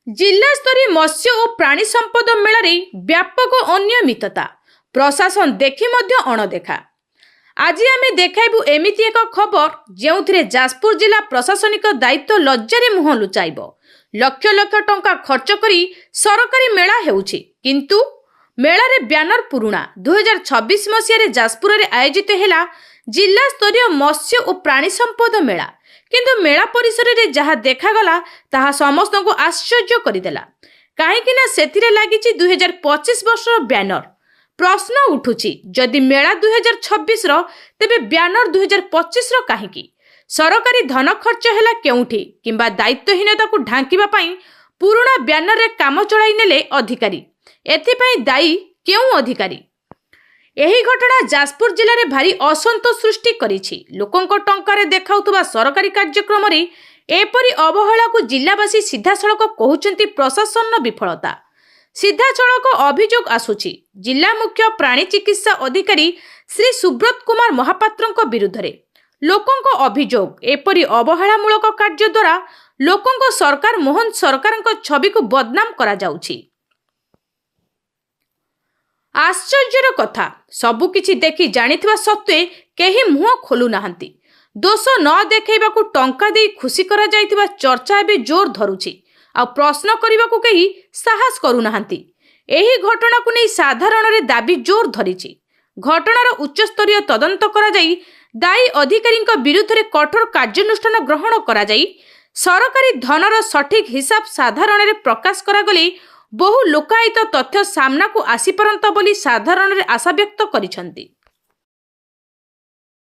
जिला स्तरीय मत्स्य और प्राणी संपद मेला व्यापक अनियमितता प्रशासन देखि मध्य अणदेखा। आज आमे देखाइबु एमिति एक खबर जेउथिरे जाजपुर जिला प्रशासनिक दायित्व लज्जारे मुह लुचाइब। लक्ष लक्ष टंका खर्च करी सरकारी मेला हेउछि, किंतु मेलारे ब्यानर पुरुणा। 2026 मसीह जाजपुर रे आयोजित हेला जिला स्तरीय मत्स्य और प्राणी संपद मेला, किंतु मेला परिसर रे जहा देखागला ताहा समस्त को आश्चर्य करिदेला। काहेकि ना सेथिरे लागिछि 2025 वर्षर ब्यानर। प्रश्न उठुछि, जदि मेला 2026 रो तेबे ब्यानर 2025 रो काहेकि? सरकारी धन खर्च हेला केउठी किंबा दायित्वहीनता को ढांकिबा पई पुराना ब्यानर रे काम चलाई नेले अधिकारी। एथिपई दायी केउ अधिकारी? एही घटना जाजपुर जिले में भारी असंतोष सृष्टि करिछि। लोकंक टंकारे देखाउतबा सरकारी कार्यक्रम रे एपरि अवहेला को जिलावासी सीधासळक कहउचंती प्रशासन विफलता। सीधासळक अभियोग आसुछि जिला मुख्य प्राणी चिकित्सा अधिकारी श्री सुब्रत कुमार महापात्रଙ୍କ विरुद्धरे। लोकंक अभियोग एपरि अवहेलामूलक कार्य द्वारा लोकंक सरकार मोहन सरकारଙ୍କ छवि को बदनाम करा जाउछि। आश्चर्यर कथा, सबुकिछि देखि जानिथिबा सत्वे केही मुह खोलु नाहंती। दोष न देखैबाकू टंका देई खुशी करा जाइथिबा चर्चा एबे जोर धरुछि। आ प्रश्न करिबाकू केही साहस करू नाहंती। एही घटना को नै साधारण रे दाबी जोर धरिछि। घटनार उच्चस्तरीय तदंत करा जाई दायी अधिकारीଙ୍କ विरुद्धरे कठोर कार्यानुष्ठान ग्रहण करा जाई सरकारी धनर सठिक हिसाब साधारण रे प्रकाश करा गले बहु लोकायित तथ्य सामना को आसी परंत बोली साधारण रे आशा व्यक्त करिसंती।